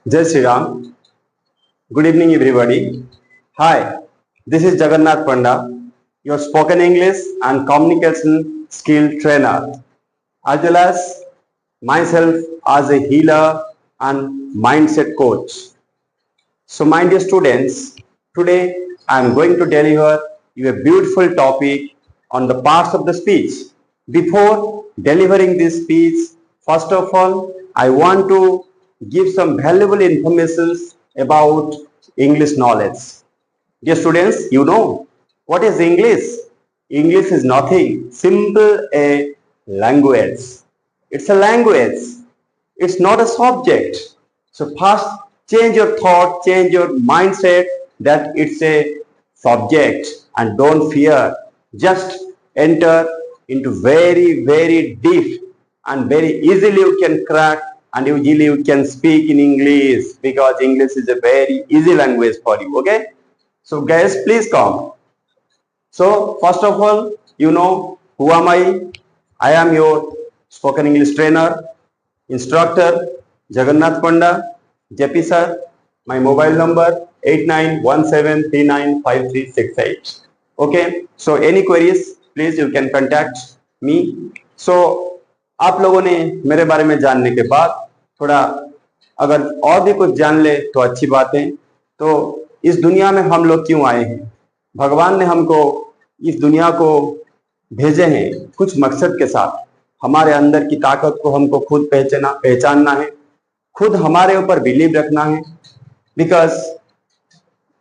Jai Sri Ram. Good evening, everybody. Hi, this is Jagannath Panda, your spoken English and communication skill trainer, as well as myself as a healer and mindset coach. So, my dear students, today I am going to deliver you a beautiful topic on the parts of the speech. Before delivering this speech, first of all, I want to give some valuable information about English knowledge. Dear students, you know what is English? English is nothing simple a language. It's a language. It's not a subject. So first change your thought, change your mindset that it's a subject and don't fear. Just enter into very deep and very easily you can crack and easily you can speak in English because English is a very easy language for you. Okay? So guys, please come. So first of all, you know who am I? I am your spoken English trainer, instructor, Jagannath Panda, JP sir. My mobile number 8917395368. Okay. So any queries, please you can contact me. So आप लोगों ने मेरे बारे में जानने के बाद थोड़ा अगर और भी कुछ जान ले तो अच्छी बात है। तो इस दुनिया में हम लोग क्यों आए हैं? भगवान ने हमको इस दुनिया को भेजे हैं कुछ मकसद के साथ। हमारे अंदर की ताकत को हमको खुद पहचानना है, खुद हमारे ऊपर बिलीव रखना है। बिकॉज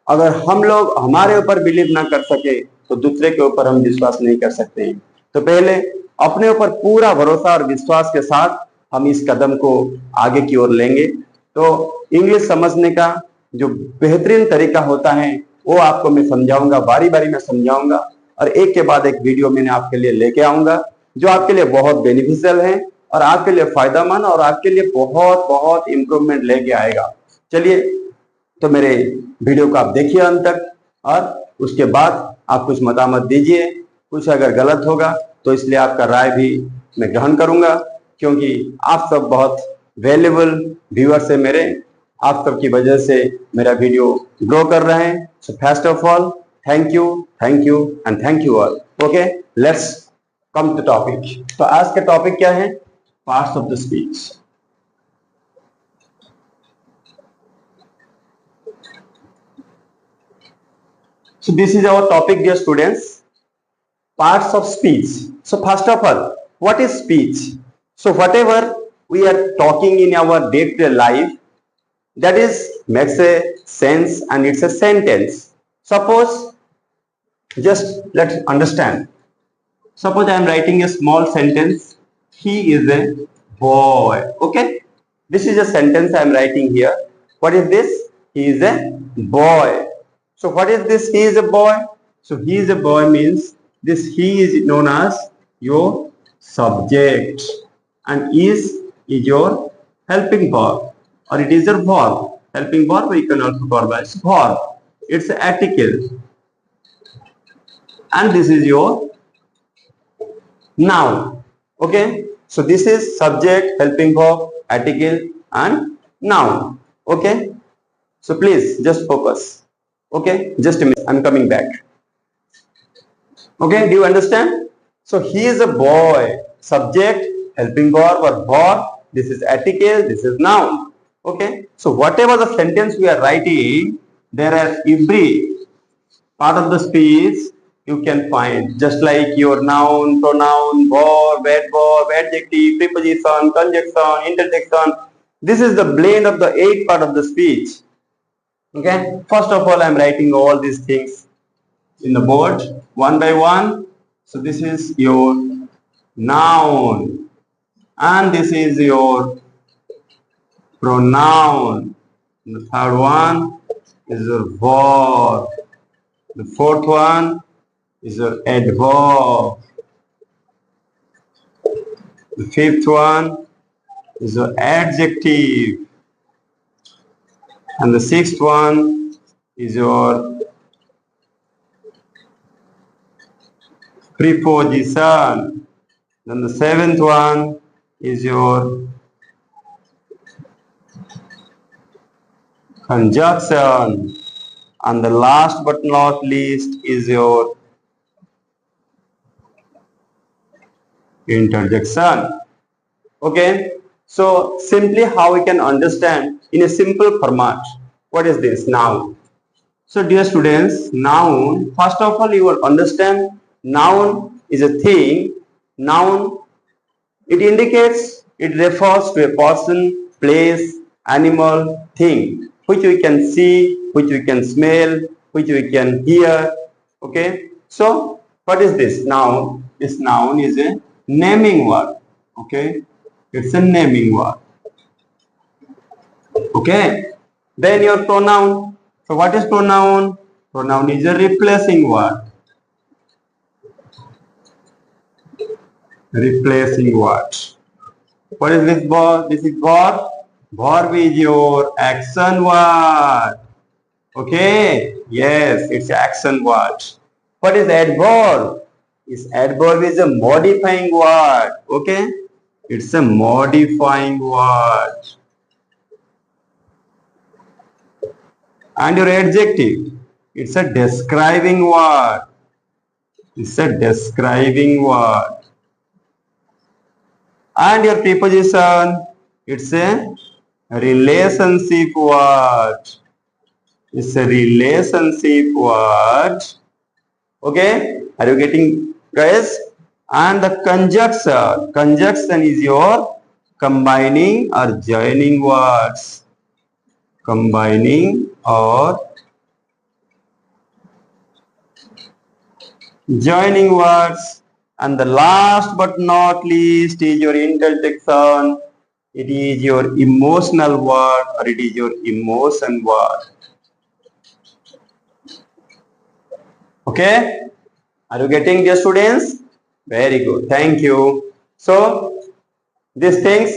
अगर हम लोग हमारे ऊपर बिलीव ना कर सके तो दूसरे के ऊपर हम विश्वास नहीं कर सकते हैं। तो पहले अपने ऊपर पूरा भरोसा और विश्वास के साथ हम इस कदम को आगे की ओर लेंगे। तो इंग्लिश समझने का जो बेहतरीन तरीका होता है वो आपको मैं समझाऊंगा, बारी बारी में समझाऊंगा और एक के बाद एक वीडियो मैंने आपके लिए लेके आऊंगा जो आपके लिए बहुत बेनिफिशियल है और आपके लिए फायदेमंद और आपके लिए बहुत इंप्रूवमेंट लेके आएगा। चलिए तो मेरे वीडियो को आप देखिए अंत तक और उसके बाद आप कुछ मतामत दीजिए। कुछ अगर गलत होगा तो इसलिए आपका राय भी मैं ग्रहण करूंगा क्योंकि आप सब बहुत वैल्यूएबल व्यूअर्स है मेरे। आप सब की वजह से मेरा वीडियो ग्रो कर रहे हैं। So first of all thank you and thank you all. Okay, let's come to topic. तो आज का टॉपिक क्या है? Parts of the speech. So this is our topic, dear students. Parts of speech. So first of all, what is speech? So whatever we are talking in our day-to-day life, that is makes a sense and it's a sentence. Suppose, just let's understand. Suppose I am writing a small sentence. He is a boy. Okay, this is a sentence I am writing here. What is this? He is a boy. So what is this? He is a boy. So he is a boy means this he is known as your subject and is your helping verb or it is a verb. Helping verb we can also call as verb. It's an article and this is your noun. Okay. So this is subject, helping verb, article and noun. Okay. So please just focus. Okay, just a minute, I'm coming back. Okay, do you understand? So he is a boy, subject, helping verb or verb, this is article, this is noun. Okay, so whatever the sentence we are writing, there are every part of the speech you can find, just like your noun, pronoun, verb, adverb, adjective, preposition, conjunction, interjection. This is the blend of the 8 part of the speech. Okay, first of all I am writing all these things in the board one by one. So this is your noun and this is your pronoun. The third one is your verb. The fourth one is your adverb. The fifth one is your adjective. And the sixth one is your preposition. Then the seventh one is your conjunction, and the last but not least is your interjection. Okay, so simply how we can understand in a simple format. What is this? Noun. So dear students, noun, first of all you will understand noun is a thing. Noun, it indicates, it refers to a person, place, animal, thing, which we can see, which we can smell, which we can hear. Okay, so what is this noun? This noun is a naming word. Okay, it's a naming word. Okay, then your pronoun. So what is pronoun? Pronoun is a replacing word. Replacing word. What is this verb? This is verb. Verb is your action word. Okay. Yes, it's action word. What is adverb? Is adverb is a modifying word. Okay. It's a modifying word. And your adjective. It's a describing word. It's a describing word. And your preposition, it's a relationship word. It's a relationship word. Okay, are you getting, guys? And the conjunction. Conjunction is your combining or joining words. Combining or joining words. And the last but not least is your interjection. It is your emotional word or it is your emotion word. Okay, are you getting, dear students? Very good, thank you. So these things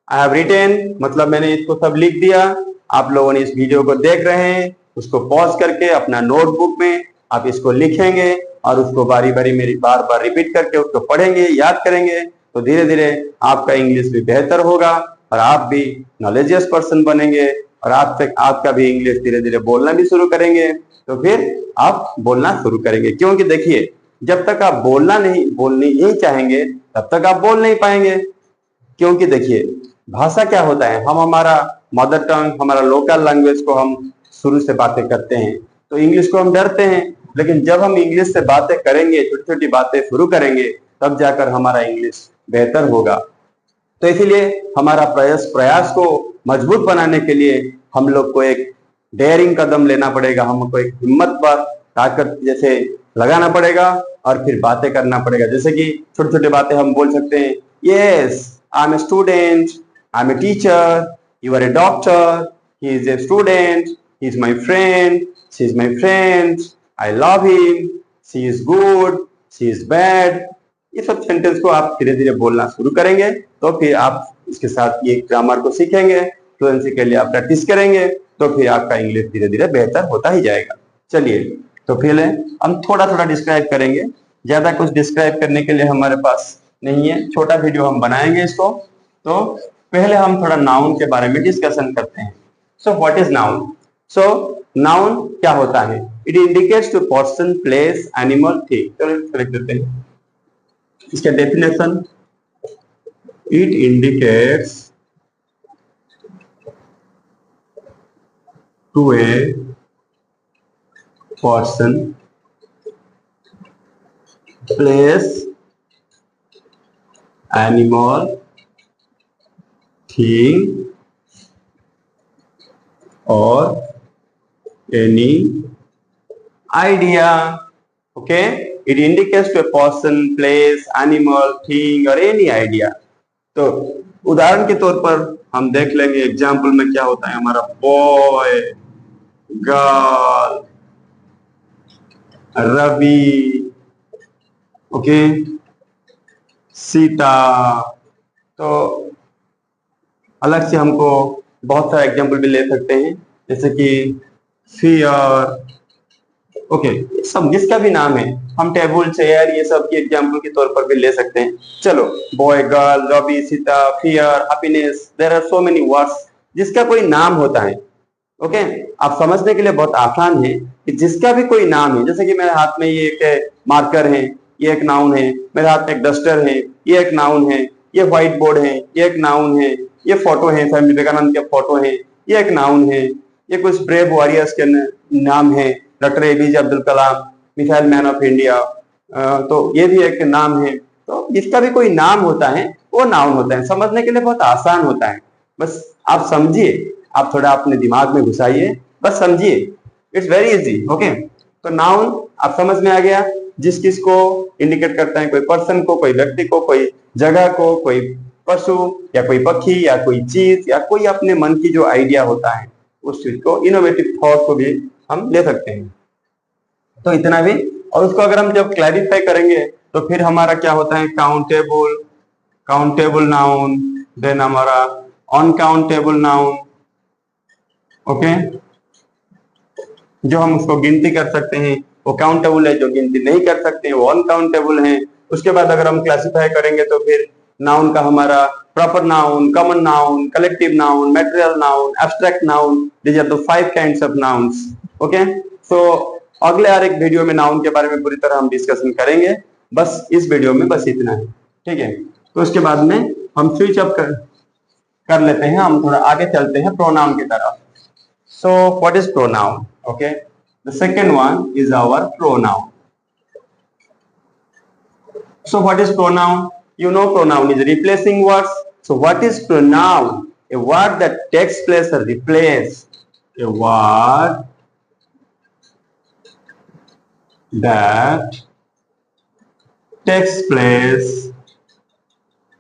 I have written, मतलब मैंने इसको सब लिख दिया. आप लोगों ने इस वीडियो को देख रहे हैं, उसको पॉज करके अपना नोटबुक में आप इसको लिखेंगे और उसको बारी बारी मेरी बार बार रिपीट करके उसको पढ़ेंगे, याद करेंगे, तो धीरे धीरे आपका इंग्लिश भी बेहतर होगा और आप भी नॉलेजियस पर्सन बनेंगे और आपका भी इंग्लिश धीरे धीरे बोलना भी शुरू करेंगे. तो फिर आप बोलना शुरू करेंगे, क्योंकि देखिए जब तक आप बोलनी ही चाहेंगे तब तक आप बोल नहीं पाएंगे. क्योंकि देखिए भाषा क्या होता है, हम हमारा मदर टंग, हमारा लोकल लैंग्वेज को हम शुरू से बातें करते हैं तो इंग्लिश को हम डरते हैं, लेकिन जब हम इंग्लिश से बातें करेंगे, छोटी छोटी बातें शुरू करेंगे, तब जाकर हमारा इंग्लिश बेहतर होगा. तो इसीलिए हमारा प्रयास को मजबूत बनाने के लिए हम लोग को एक डेयरिंग कदम लेना पड़ेगा, हमको एक हिम्मत पर ताकत जैसे लगाना पड़ेगा और फिर बातें करना पड़ेगा. जैसे कि छोटी छोटी बातें हम बोल सकते हैं, yes I am a student, I am a teacher, you are a doctor, he is a student, he is my friend, she is my friend, I love him, she is good, she is bad. ये सब sentence को आप धीरे धीरे बोलना शुरू करेंगे तो फिर आप इसके साथ ये ग्रामर को सीखेंगे, फ्लुएंसी के लिए आप प्रैक्टिस करेंगे, तो फिर आपका इंग्लिश धीरे धीरे बेहतर होता ही जाएगा. चलिए तो फिर हम थोड़ा थोड़ा डिस्क्राइब करेंगे, ज्यादा कुछ डिस्क्राइब करने के लिए हमारे पास नहीं है, छोटा वीडियो हम बनाएंगे इसको. तो पहले हम थोड़ा नाउन के बारे में डिस्कशन करते हैं. So what is noun? So noun क्या होता है? It indicates to person, place, animal, thing. चलो लिख देते हैं इसका definition. It indicates to a person, place, animal, thing or any idea. Okay, it indicates to a person, place, animal, thing or any idea. तो उदाहरण के तौर पर हम देख लेंगे एग्जाम्पल में क्या होता है. हमारा boy, girl, Ravi, okay, Sita. तो अलग से हमको बहुत सारे एग्जाम्पल भी ले सकते हैं, जैसे कि फियर. ओके, सब जिसका भी नाम है हम टेबल, चेयर, ये सब की एग्जाम्पल के तौर पर भी ले सकते हैं. चलो, boy, girl, Ravi, Sita, fear, happiness, there are so many words. जिसका कोई नाम होता है ओके, आप समझने के लिए बहुत आसान है कि जिसका भी कोई नाम है, जैसे कि मेरे हाथ में ये एक मार्कर है, ये एक नाउन है, मेरे हाथ में एक डस्टर है, ये एक नाउन है, ये व्हाइट बोर्ड है, ये एक नाउन है, ये फोटो है, स्वामी विवेकानंद के फोटो है, ये एक नाउन है, ये कुछ ब्रेव वॉरियर्स के नाम है, doctor APJ Abdul Kalam, missile man of India, तो ये भी एक नाम है। तो जिसका भी कोई नाम होता है वो नाउन होता है। समझने के लिए बहुत आसान होता है, बस आप समझिए, आप थोड़ा अपने दिमाग में घुसाइए, बस समझिए, इट्स वेरी इजी। ओके, तो नाउन आप समझ में आ गया, जिस किस को इंडिकेट करता है, कोई पर्सन को, कोई व्यक्ति को, कोई जगह को, कोई पशु या कोई पक्षी या कोई चीज या कोई अपने मन की जो आइडिया होता है उस चीज को, इनोवेटिव थॉट को भी हम ले सकते हैं। तो इतना भी, और उसको अगर हम जब क्लैरिफाई करेंगे तो फिर हमारा क्या होता है, काउंटेबल, काउंटेबल नाउन, देन हमारा अनकाउंटेबल नाउन। ओके, जो हम उसको गिनती कर सकते हैं वो काउंटेबल है, जो गिनती नहीं कर सकते हैं वो अनकाउंटेबल है। उसके बाद अगर हम क्लासिफाई करेंगे तो फिर नाउन का हमारा proper noun, common noun, collective noun, material noun, abstract noun, these are the 5 kinds of nouns. Okay, so अगले और एक वीडियो में नाउन के बारे में पूरी तरह हम डिस्कशन करेंगे। बस इस वीडियो में बस इतना है, ठीक है। तो उसके बाद में हम स्विच अप कर लेते हैं, हम थोड़ा आगे चलते हैं प्रोनाउन की तरफ। So what is pronoun? Okay, the second one is our pronoun. So what is pronoun? You know pronoun is replacing words. So what is pronoun? A word that takes place or replace. A word that takes place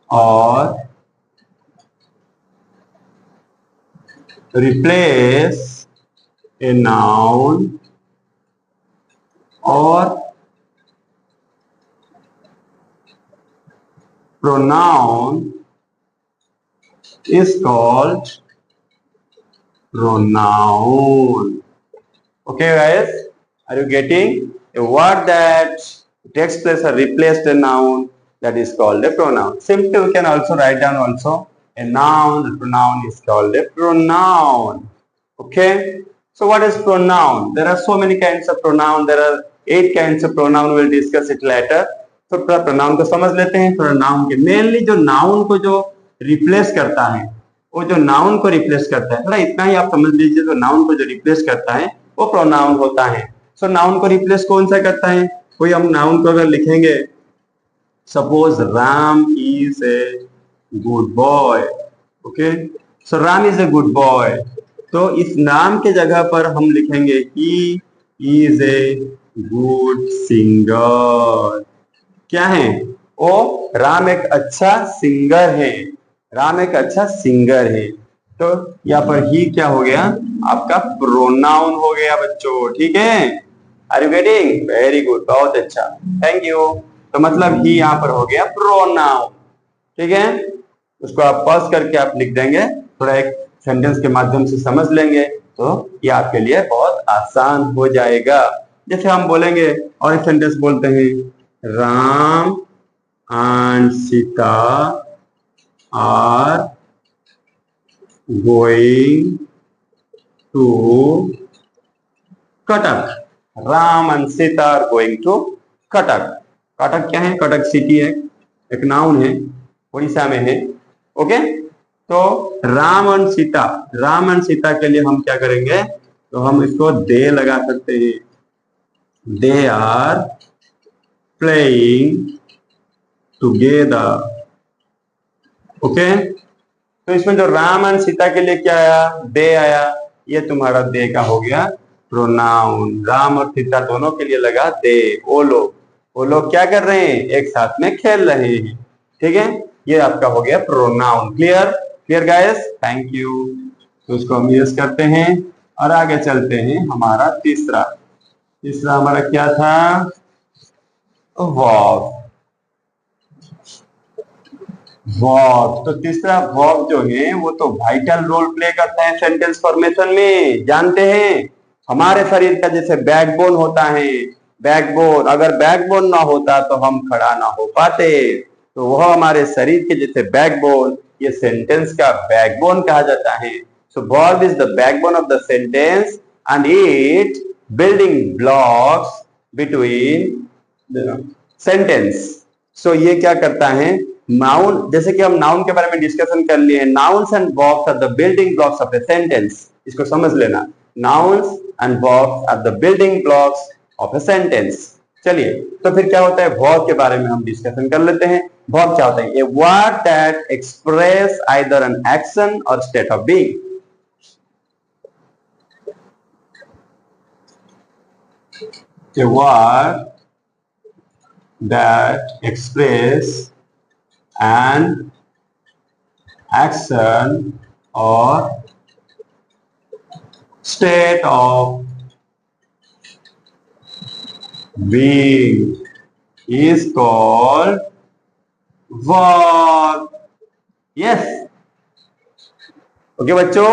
or replace a noun or pronoun is called pronoun. Okay guys, are you getting? A word that takes place or replaced a noun, that is called a pronoun. Simply we can also write down also a noun, the pronoun is called a pronoun. Okay, so what is pronoun? There are so many kinds of pronoun, there are 8 kinds of pronoun, we'll discuss it later. तो थोड़ा pronoun को समझ लेते हैं। pronoun के mainly जो noun को जो रिप्लेस करता है, वो जो noun को रिप्लेस करता है, थोड़ा इतना ही आप समझ लीजिए, तो noun को जो रिप्लेस करता है वो pronoun होता है। so noun को रिप्लेस कौन सा करता है? कोई हम noun को अगर लिखेंगे, suppose Ram is a good boy. Okay, so Ram is a good boy, तो इस नाम के जगह पर हम लिखेंगे ही इज ए गुड सिंगर। क्या है वो? राम एक अच्छा सिंगर है, राम एक अच्छा सिंगर है। तो यहाँ पर ही क्या हो गया? आपका प्रोनाउन हो गया बच्चों, ठीक है। Are you getting? Very good, बहुत अच्छा, थैंक यू। तो मतलब ही यहाँ पर हो गया प्रोनाउन, ठीक है। उसको आप पॉज करके आप लिख देंगे, थोड़ा एक सेंटेंस के माध्यम से समझ लेंगे तो ये आपके लिए बहुत आसान हो जाएगा। जैसे हम बोलेंगे, और एक सेंटेंस बोलते हैं, Ram and Sita are going to Cuttack. Ram and Sita are going to Cuttack. Cuttack क्या है? कटक सिटी है, एक नाउन है, उड़ीसा में है। ओके, तो राम एंड सीता, राम एंड सीता के लिए हम क्या करेंगे? तो हम इसको दे लगा सकते हैं, they are playing together. Okay, तो इसमें जो राम एंड सीता के लिए क्या आया? दे आया। ये तुम्हारा दे का हो गया प्रोनाउन। राम और सीता दोनों के लिए लगा दे। वो लोग क्या कर रहे हैं? एक साथ में खेल रहे हैं, ठीक है। ये आपका हो गया pronoun. Clear guys? Thank you. तो इसको हम यूज करते हैं और आगे चलते हैं। हमारा तीसरा हमारा क्या था? वर्ब। तो तीसरा वर्ब जो है वो तो वाइटल रोल प्ले करता है सेंटेंस फॉर्मेशन में। जानते हैं, हमारे शरीर का जैसे बैकबोन होता है, बैकबोन, अगर बैकबोन ना होता तो हम खड़ा ना हो पाते, तो वह हमारे शरीर के जैसे बैकबोन, ये सेंटेंस का बैकबोन कहा जाता है। So verb is the backbone of the sentence and it building blocks between the sentence. So ये क्या करता है, नाउन, जैसे कि हम नाउन के बारे में डिस्कशन कर लिए, nouns and verbs are the building blocks of a sentence. इसको समझ लेना, nouns and verbs are the building blocks of a sentence. चलिए, तो फिर क्या होता है, वर्ब के बारे में हम डिस्कशन कर लेते हैं. वर्ब क्या होता है? A word that express either an action or state of being. A word that express an action or state of being is called verb. Yes. Okay बच्चों,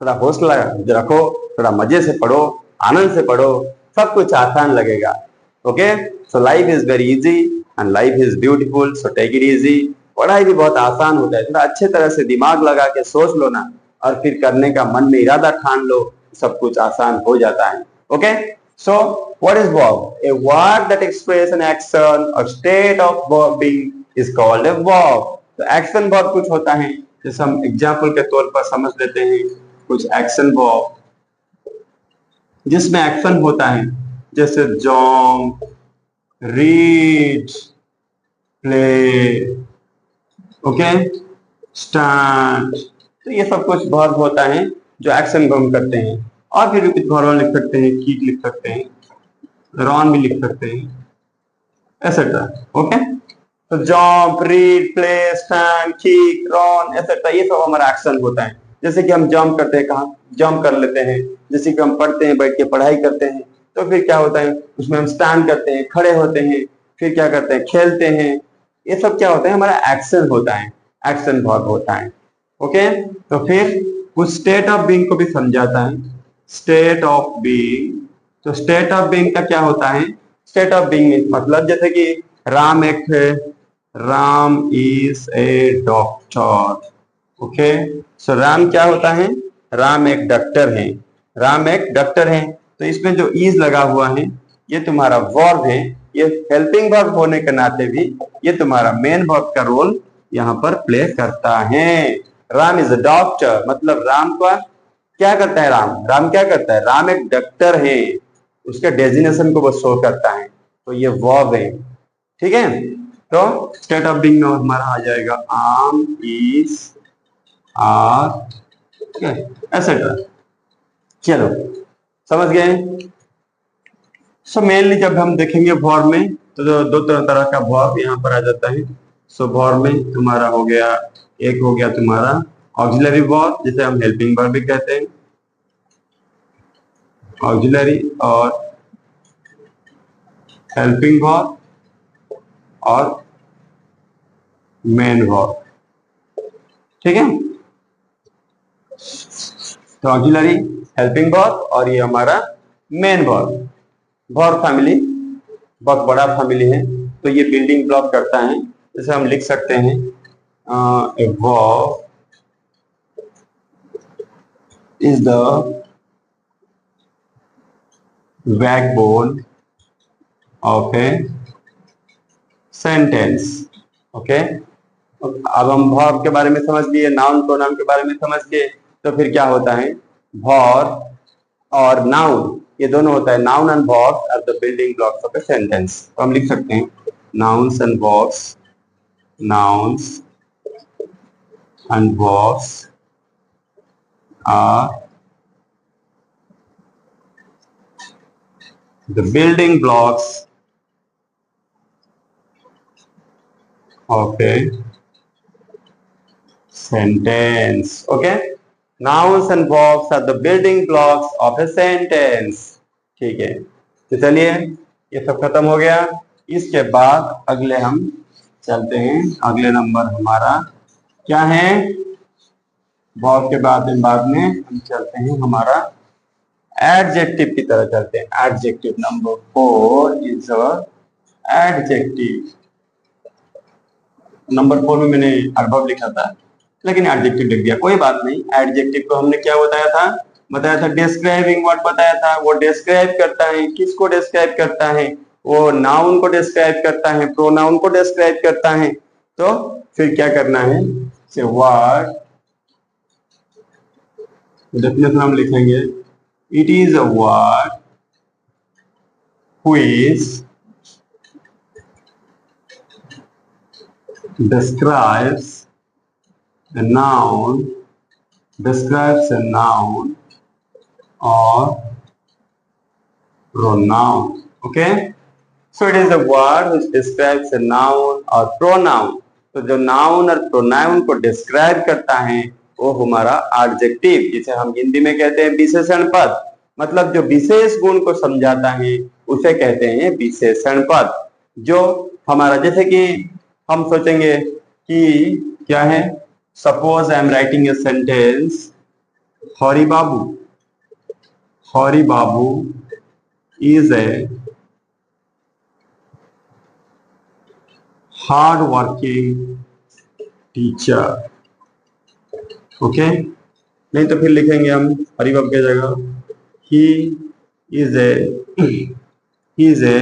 थोड़ा हौसला रखो, थोड़ा मजे से पढ़ो, आनंद से पढ़ो, सब कुछ आसान लगेगा. Okay, so life is very easy and life is beautiful, so take it easy. पढ़ाई भी बहुत आसान होता है, थोड़ा अच्छे तरह से दिमाग लगा के सोच लो ना, और फिर करने का मन में इरादा ठान लो, सब कुछ आसान हो जाता है. Okay, so what is verb? A word that express an action or state of being is called a verb. तो एक्शन वर्ब कुछ होता है, जैसे हम एग्जांपल के तौर पर समझ लेते हैं कुछ एक्शन वर्ब जिसमें एक्शन होता है, जैसे jump, read, play, okay, stand. तो ये सब कुछ वर्ब होता है जो एक्शन को हम करते हैं. और फिर कुछ वर्ब लिख सकते हैं, किक लिख सकते हैं, रन भी लिख सकते हैं, एसेट्रा. ओके, तो jump, read, play, stand, kick, run, etcetera, ये सब हमारा एक्शन होता है. जैसे कि हम जंप करते हैं, कहाँ जंप कर लेते हैं, जैसे कि हम पढ़ते हैं, बैठ के पढ़ाई करते हैं, तो फिर क्या होता है, उसमें हम स्टैंड करते हैं, खड़े होते हैं, फिर क्या करते हैं, खेलते हैं. ये सब क्या होता है, हमारा एक्शन होता है, एक्शन वर्ब होता है. ओके, तो फिर कुछ स्टेट ऑफ बीइंग को भी समझाता है. स्टेट ऑफ बीइंग, तो स्टेट ऑफ बीइंग का क्या होता है? स्टेट ऑफ बीइंग मतलब जैसे कि राम एक है, Ram is a doctor. Okay, so Ram क्या होता है? राम एक डॉक्टर है, राम एक डॉक्टर है. तो इसमें जो इज लगा हुआ है ये तुम्हारा वर्ब है. ये हेल्पिंग वर्ब होने के नाते भी ये तुम्हारा मेन वर्ब का रोल यहाँ पर प्ले करता है. राम इज अ डॉक्टर, मतलब राम का क्या करता है, राम क्या करता है? राम एक डॉक्टर है, उसके डेजिग्नेशन को वो शो करता है, तो ये वर्ब है. ठीक है, तो स्टेट ऑफ बीइंग में हमारा आ जाएगा आम, इज, आर, एसेट्रा. चलो, समझ गए? सो मेनली जब हम देखेंगे वर्ब में तो दो तरह का वर्ब यहाँ पर आ जाता है. सो वर्ब में तुम्हारा हो गया, एक हो गया तुम्हारा ऑक्सिलरी वर्ब, जिसे हम हेल्पिंग वर्ब भी कहते हैं, ऑक्सिलरी और हेल्पिंग वर्ब और मेन वर्ब. ठीक है, तो ऑक्सिलरी, हेल्पिंग वर्ब और ये हमारा मेन वर्ब. वर्ब फैमिली बहुत बड़ा फैमिली है, तो ये बिल्डिंग ब्लॉक करता है. जैसे हम लिख सकते हैं a verb is the backbone of a sentence. Okay, अब हम वर्ब के बारे में समझ लिए, नाउन प्रोनाउन के बारे में समझ लिए, तो फिर क्या होता है, वर्ब और नाउन ये दोनों होता है. Noun and verbs are the building blocks of a sentence. तो हम लिख सकते हैं nouns and verbs, nouns and verbs are the building blocks of a sentence. Okay, nouns and verbs are the building blocks of a sentence. ठीक है, तो चलिए ये सब खत्म हो गया. इसके बाद अगले हम चलते हैं. अगले नंबर हमारा क्या है, वर्ब के बाद में हम चलते हैं हमारा एडजेक्टिव की तरह चलते हैं. Adjective number 4 is adjective. Number 4 में मैंने एडवर्ब लिखा था, लेकिन एडजेक्टिव लिख दिया, कोई बात नहीं। एडजेक्टिव को हमने क्या बताया था डिस्क्राइबिंग वर्ड बताया था। वो डिस्क्राइब करता है, किसको डिस्क्राइब करता है? वो नाउन को डिस्क्राइब करता है, प्रोनाउन को डिस्क्राइब करता है। तो फिर क्या करना है, वर्ड डेफिनेशन हम लिखेंगे, it is a word which describes a noun or pronoun. Okay, so it is a word which describes a noun or pronoun. तो जो नाउन और प्रोनाउन को डिस्क्राइब करता है वो हमारा एडजेक्टिव, जिसे हम हिंदी में कहते हैं विशेषण पद। मतलब जो विशेष गुण को समझाता है उसे कहते हैं विशेषण पद। जो हमारा, जैसे कि हम सोचेंगे कि क्या है, suppose I am writing a sentence, Hari Babu is a hard working teacher. Okay, नहीं तो फिर लिखेंगे हम हरि बाबू की जगह ही इज ए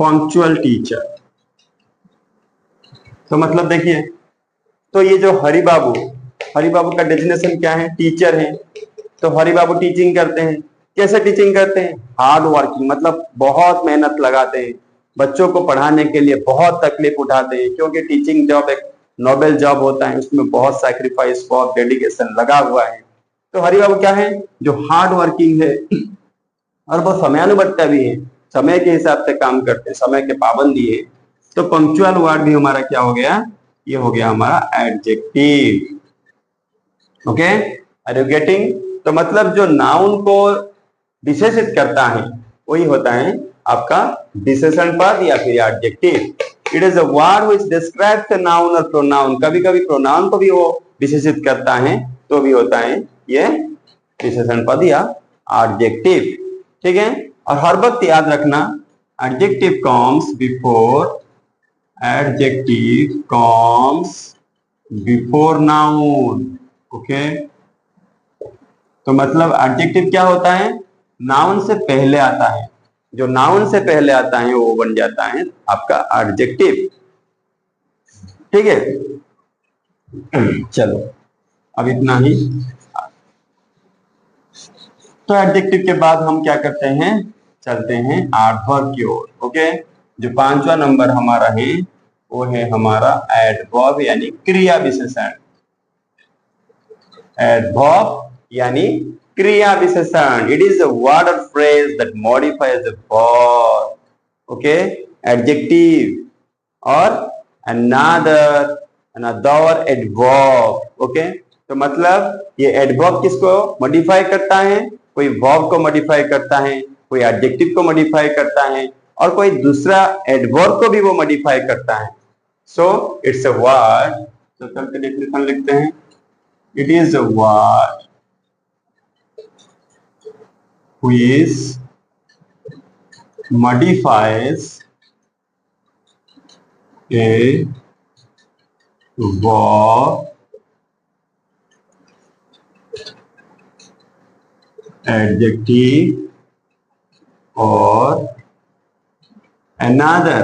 पंक्चुअल टीचर। तो मतलब देखिए, तो ये जो हरि बाबू का डेफिनेशन क्या है, टीचर है। तो हरि बाबू टीचिंग करते हैं। कैसे टीचिंग करते हैं? हार्ड वर्किंग, मतलब बहुत मेहनत लगाते हैं, बच्चों को पढ़ाने के लिए बहुत तकलीफ उठाते हैं, क्योंकि टीचिंग जॉब एक नोबेल जॉब होता है, उसमें बहुत सैक्रिफाइस, बहुत डेडिकेशन लगा हुआ है। तो हरि बाबू क्या है, जो हार्ड वर्किंग है और वो समयानुबर्त भी है, समय के हिसाब से काम करते हैं, समय के पाबंदी है। तो पंक्चुअल वर्ड भी हमारा क्या हो गया, ये हो गया हमारा adjective. Okay, are you getting? तो मतलब जो नाउन को विशेषित करता है वही होता है आपका विशेषण पद या फिर adjective. It is a word which describes a noun और प्रोनाउन। कभी कभी प्रोनाउन को भी वो विशेषित करता है, तो भी होता है ये विशेषण पद या एडजेक्टिव। ठीक है, और हर वक्त याद रखना, adjective comes before noun. Okay, तो मतलब एडजेक्टिव क्या होता है, नाउन से पहले आता है। जो नाउन से पहले आता है वो बन जाता है आपका एडजेक्टिव। ठीक है, चलो अब इतना ही। तो एडजेक्टिव के बाद हम क्या करते हैं, चलते हैं एडवर्ब की ओर। ओके, जो 5वां नंबर हमारा है वो है हमारा एडवर्ब यानी क्रिया विशेषण। एडवर्ब यानी क्रिया विशेषण। इट इज अ वर्ड और phrase that modifies a verb. Okay, adjective और अनदर एडवर्ब। ओके, तो मतलब ये एडवर्ब किसको मॉडिफाई करता है, कोई वर्ब को मॉडिफाई करता है, कोई एडजेक्टिव को मॉडिफाई करता है, और कोई दूसरा एडवर्ब को भी वो मॉडिफाई करता है। सो इट्स अ वर्ड, तो चलते डेफिनेशन लिखते हैं। It is a word which modifies a verb, adjective or another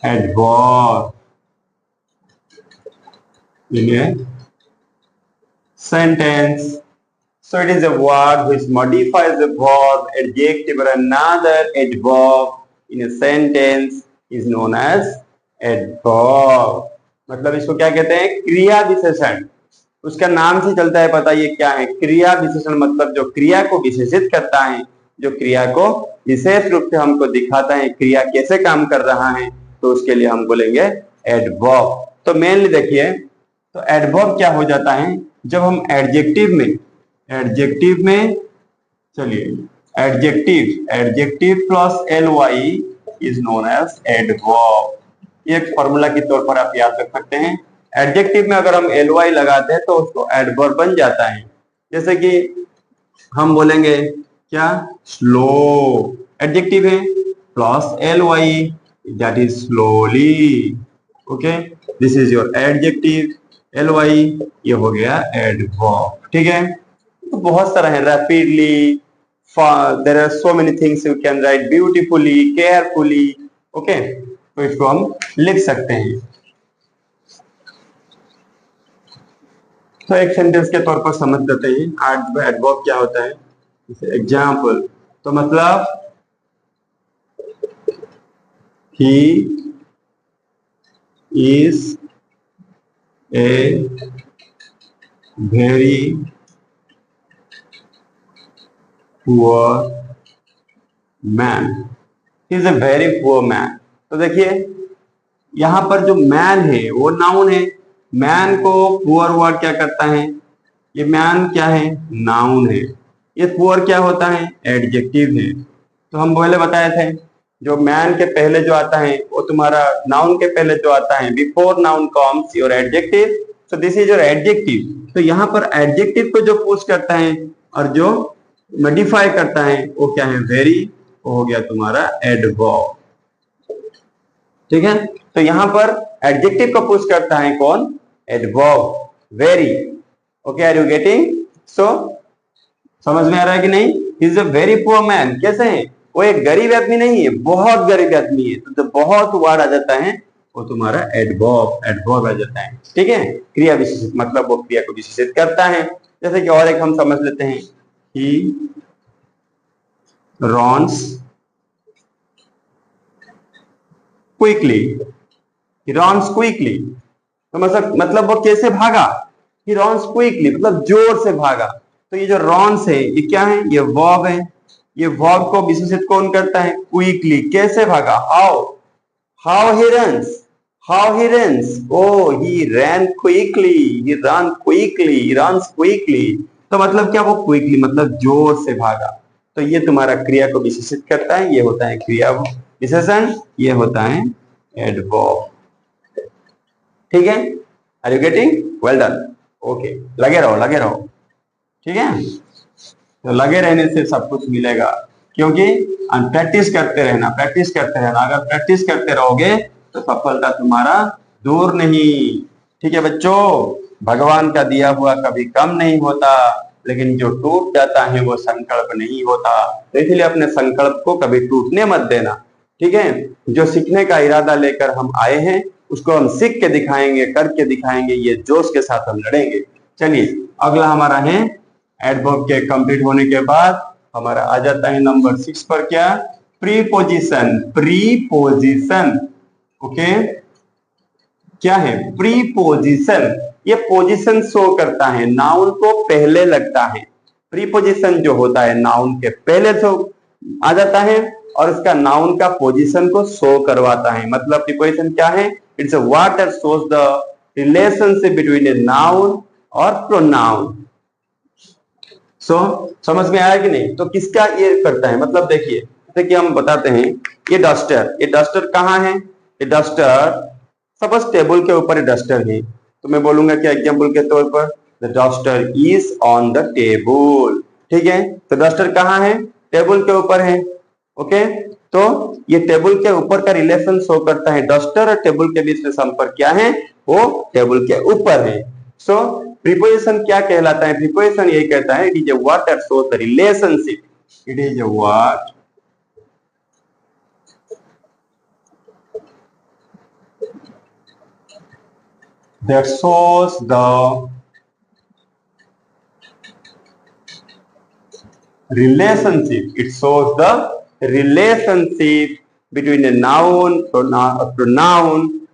adverb in a sentence. So it is a word which modifies a verb, adjective or another adverb in a sentence is known as adverb. मतलब इसको क्या कहते हैं, क्रिया विशेषण। उसका नाम से चलता है पता ये क्या है, क्रिया विशेषण। मतलब जो क्रिया को विशेषित करता है, जो क्रिया को विशेष रूप से हमको दिखाता है क्रिया कैसे काम कर रहा है, तो उसके लिए हम बोलेंगे एडवर्ब। तो मेनली देखिए, तो एडवर्ब क्या हो जाता है, जब हम एडजेक्टिव में चलिए adjective plus ly is known as adverb. एक फॉर्मूला के तौर पर आप याद रख सकते हैं। एडजेक्टिव में अगर हम ly लगाते हैं तो उसको एडवर्ब बन जाता है। जैसे कि हम बोलेंगे क्या, स्लो, एडजेक्टिव है, plus ly that is slowly. Okay, this is your adjective ly, ये हो गया एडवर्ब। ठीक है, तो बहुत सारा है, rapidly, there are so many things you can write, beautifully, carefully. Okay, तो इसको हम लिख सकते हैं। तो एक सेंटेंस के तौर पर समझ लेते हैं एडवर्ब क्या होता है। एग्जाम्पल, तो मतलब he is a very poor man, he is a very poor man। तो देखिए यहां पर जो मैन है वो नाउन है, मैन को पुअर वर्ड क्या करता है, ये मैन क्या है, नाउन है, ये पुअर क्या होता है, एडजेक्टिव है। तो हम पहले बताए थे जो मैन के पहले जो आता है वो तुम्हारा नाउन के पहले जो आता है, before noun comes your adjective, so this is your adjective. तो यहाँ पर एडजेक्टिव को जो पुश करता है और जो मॉडिफाई करता है वो क्या है, वेरी, वो हो गया तुम्हारा एडवर्ब। ठीक है, तो यहाँ पर एडजेक्टिव को पुश करता है कौन, adverb, very. Okay, are you getting? So समझ में आ रहा है कि नहीं? He is a very poor man, कैसे है वो, एक गरीब आदमी नहीं है, बहुत गरीब आदमी है। तो बहुत वर्ड आ जाता है वो तुम्हारा एडवर्ब आ जाता है। ठीक है, क्रिया विशेषित, मतलब वो क्रिया को विशेषित करता है। जैसे कि और एक हम समझ लेते हैं, ही रॉन्स क्विकली, ही रॉन्स क्विकली, तो मतलब वो कैसे भागा, ही रॉन्स क्विकली मतलब जोर से भागा। तो ये जो रॉन्स है ये क्या है, ये वर्ब है, ये वर्ब को विशेषित कौन करता है, क्विकली, कैसे भागा, how he runs, how he runs, oh he ran quickly, he run quickly, he runs quickly. तो मतलब क्या, वो क्विकली मतलब जोर से भागा। तो ये तुम्हारा क्रिया को विशेषित करता है, ये होता है क्रिया विशेषण, ये होता है एडवर्ब। ठीक है, are you getting? Well done. Okay, लगे रहो लगे रहो। ठीक है, तो लगे रहने से सब कुछ मिलेगा, क्योंकि प्रैक्टिस करते रहना, प्रैक्टिस करते रहना। अगर प्रैक्टिस करते रहोगे तो सफलता तुम्हारा दूर नहीं। ठीक है बच्चों, भगवान का दिया हुआ कभी कम नहीं होता, लेकिन जो टूट जाता है वो संकल्प नहीं होता। तो इसलिए अपने संकल्प को कभी टूटने मत देना। ठीक है, जो सीखने का इरादा लेकर हम आए हैं उसको हम सीख के दिखाएंगे, करके दिखाएंगे, ये जोश के साथ हम लड़ेंगे। चलिए अगला हमारा है एडवर्ब के कंप्लीट होने के बाद हमारा आ जाता है नंबर 6 पर, क्या, प्रीपोजिशन। प्रीपोजिशन, ओके, क्या है प्रीपोजिशन, ये पोजीशन शो करता है, नाउन को पहले लगता है। प्रीपोजिशन जो होता है नाउन के पहले शो आ जाता है और इसका नाउन का पोजीशन को शो करवाता है। मतलब प्रीपोजिशन क्या है, it's a word that shows the relationship between a noun और प्रोनाउन। सो समझ में आया कि नहीं? तो किसका ये करता है, मतलब देखिए, जैसे कि हम बताते हैं ये डस्टर, ये डस्टर कहाँ है, ये डस्टर सपोज टेबल के ऊपर डस्टर है, तो मैं बोलूंगा क्या एग्जांपल के तौर पर, the duster is on the table. ठीक है, तो डस्टर कहाँ है, टेबल के ऊपर है। ओके, तो ये टेबल के ऊपर का रिलेशन शो करता है, डस्टर और टेबल के बीच में संपर्क क्या है, वो टेबल के ऊपर है। सो प्रीपोजिशन क्या कहलाता है, प्रीपोजिशन ये कहता है it is a word that shows the relationship, it is a word that shows the relationship, it shows the relationship between a noun, pronoun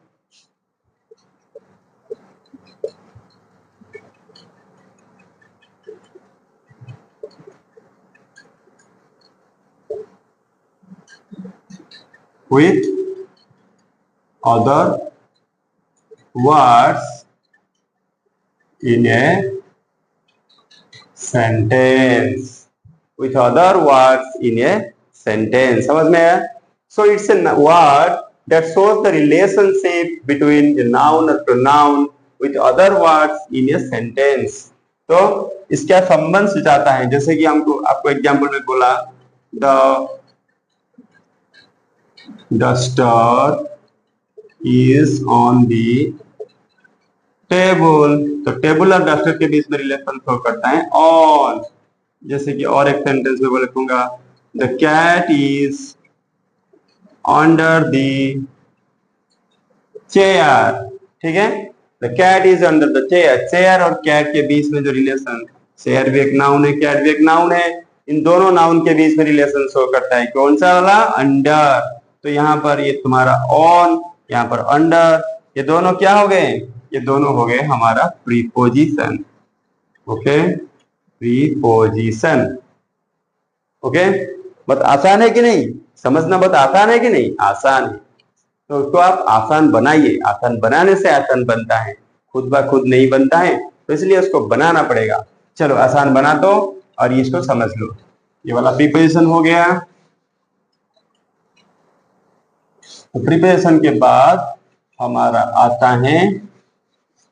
with other words in a sentence, with other words in a sentence। समझ में आया? So it's a word that shows the relationship between a noun or pronoun with other words in a sentence। तो इसका संबंध सुझाता है, जैसे कि हमको आपको एग्जाम्पल में बोला, the duster is on the table. तो टेबल और डस्टर के बीच में रिलेशन शो करता है ऑन। जैसे कि और एक सेंटेंस में बोलूंगा the cat is under the chair. ठीक है, the cat is under the chair. Chair और कैट के बीच में जो रिलेशन, चेयर भी एक नाउन है, कैट भी एक नाउन है, इन दोनों नाउन के बीच में रिलेशन शो करता है कौन सा वाला, अंडर। तो यहाँ पर ये तुम्हारा ऑन, यहाँ पर अंडर, ये दोनों क्या हो गए, ये दोनों हो गए हमारा प्रीपोजिशन। Okay, preposition. ओके, बहुत आसान है कि नहीं, समझना बहुत आसान है कि नहीं, आसान है। तो उसको आप आसान बनाइए, आसान बनाने से आसान बनता है, खुद ब खुद नहीं बनता है, तो इसलिए उसको बनाना पड़ेगा। चलो आसान बना दो और इसको समझ लो। ये वाला प्रीपोजिशन हो गया। तो प्रीपोजिशन के बाद हमारा आता है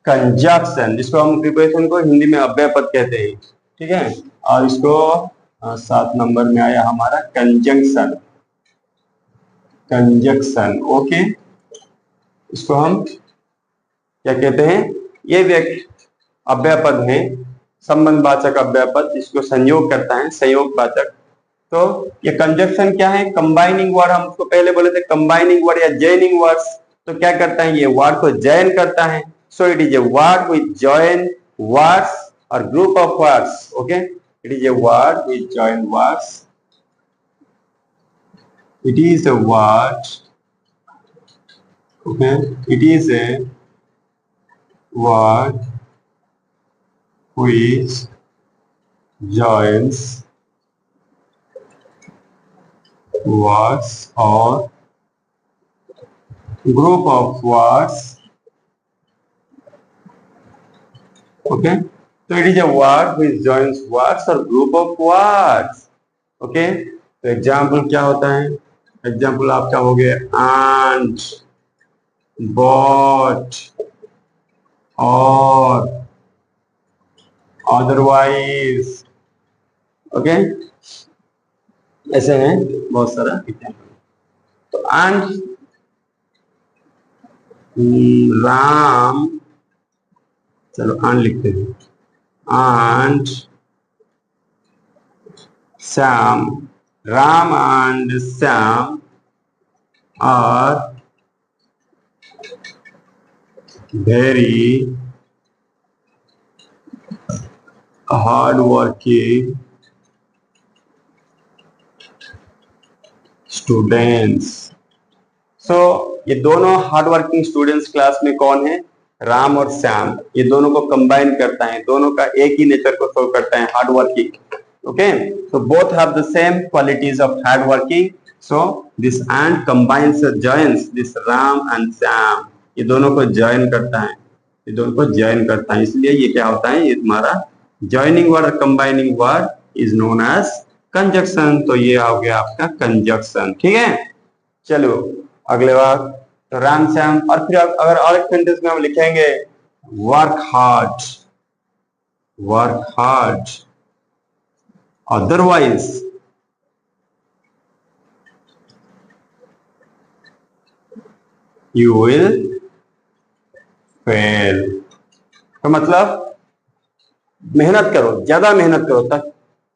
कंजक्शन, जिसको हम प्रीपोजिशन को हिंदी में अव्यय पद कहते हैं। ठीक है, और इसको 7 नंबर में आया हमारा कंजंक्शन। कंजक्शन, ओके, इसको हम क्या कहते हैं, ये भी एक अव्यय पद है, संबंधवाचक अव्यय पद, जिसको संयोग करता है, संयोगवाचक। तो ये कंजक्शन क्या है, कंबाइनिंग वर्ड। हम उसको पहले बोले थे कंबाइनिंग वर्ड या जॉइनिंग वर्ड्स। तो क्या करता है, ये वर्ड को जॉइन करता है। So it is a word which join words or group of words. Okay, it is a word which join words, it is a word, okay, it is a word which joins words or group of words. Okay, so it is a word which joins words or group of words. Okay, तो example क्या होता है, example आपका हो गया and, but, or, otherwise। Okay, ऐसे हैं बहुत सारा एग्जाम्पल। तो and, राम, चलो and लिखते हैं, and Sam, Ram and Sam are very hardworking students। So ये दोनों हार्डवर्किंग स्टूडेंट्स क्लास में कौन है, राम और श्याम। ये दोनों को कंबाइन करता है, दोनों का एक ही नेचर को शो करता है, hardworking. Okay, so both have the same qualities of hard working. So this and combines joins this Ram and Sam। ये दोनों को join करता है, ये दोनों को join करता है, इसलिए ये क्या होता है, ये तुम्हारा joining word और combining word is known as conjunction। तो ये हो गया आपका conjunction। ठीक है, चलो अगले बार। तो राम श्याम, और फिर अगर और एक सेंटेंस में हम लिखेंगे work hard, work hard, otherwise you will fail। तो मतलब मेहनत करो, ज्यादा मेहनत करो,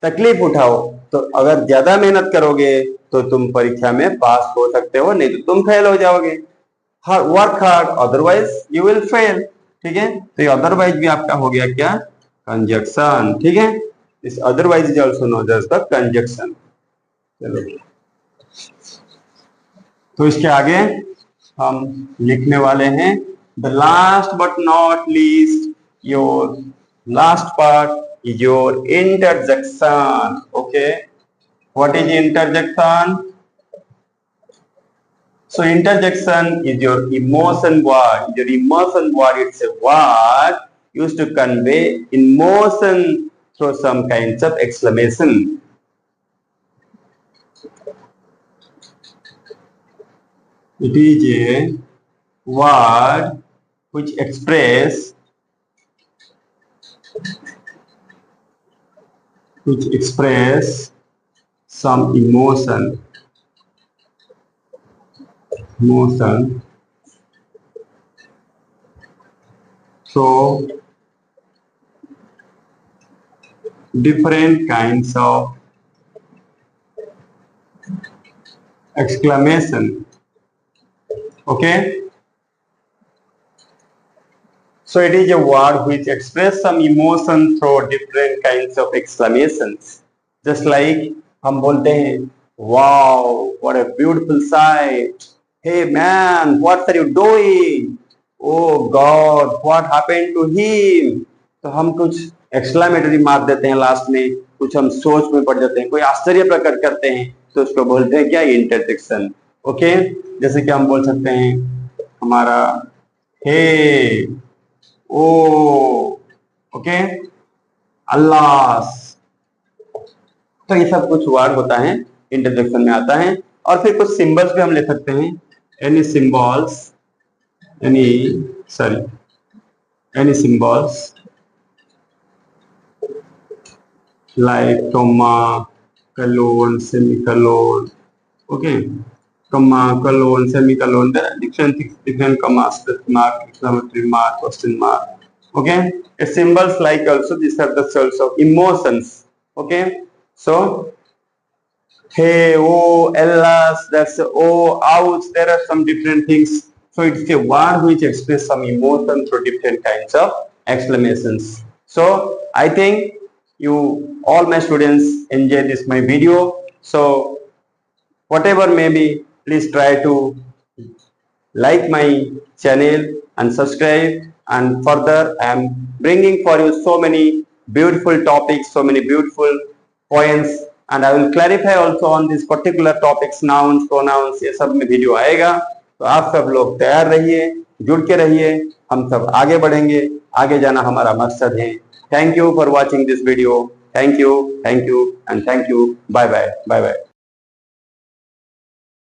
तकलीफ उठाओ। तो अगर ज्यादा मेहनत करोगे तो तुम परीक्षा में पास हो सकते हो, नहीं तो तुम फेल हो जाओगे। Work hard otherwise you will fail. ठीक है, तो ये अदरवाइज भी आपका हो गया क्या, कंजक्शन। ठीक है, this otherwise is also known as the conjunction. चलो, तो इसके आगे हम लिखने वाले हैं the last but not least, your last part is your interjection. Okay, what is interjection? So interjection is your emotion word. Your emotion word, it's a word used to convey emotion through some kinds of exclamation. It is a word which express some emotion motion. So different kinds of exclamation. Okay. So it is a word which express some emotion through different kinds of exclamations. Just like हम बोलते हैं, wow, what a beautiful sight. Hey man, what are you doing? Oh God, what happened to him? तो हम कुछ exclamatory मार देते हैं last में, कुछ हम सोच में पड़ जाते हैं, कोई आश्चर्य प्रकट करते हैं, तो उसको बोलते हैं क्या, इंटरजेक्शन. ओके, जैसे कि हम बोल सकते हैं हमारा हे, ओ, ओके, अल्लाह. तो ये सब कुछ वर्ड होता है, इंटरजेक्शन में आता है. और फिर कुछ सिंबल्स भी हम ले सकते हैं. Any symbols like comma, colon, semicolon. Okay, comma, colon, semicolon. There are different commas, mark, exclamatory mark, question mark. Okay, symbols like also these are the cells of emotions. Okay, so hey, oh, alas, that's oh, ouch. There are some different things. So it's a word which expresses some emotion through different kinds of exclamations. So I think you all my students enjoy this my video. So whatever may be, please try to like my channel and subscribe. And further, I am bringing for you so many beautiful topics, so many beautiful points, and I will clarify also on this particular topics, nouns, pronouns. ये सब में video आएगा. तो आप सब लोग तैयार रहिए, जुड़ के रहिए, हम सब आगे बढ़ेंगे. आगे जाना हमारा मकसद है. Thank you for watching this video. Thank you, and thank you. Bye bye.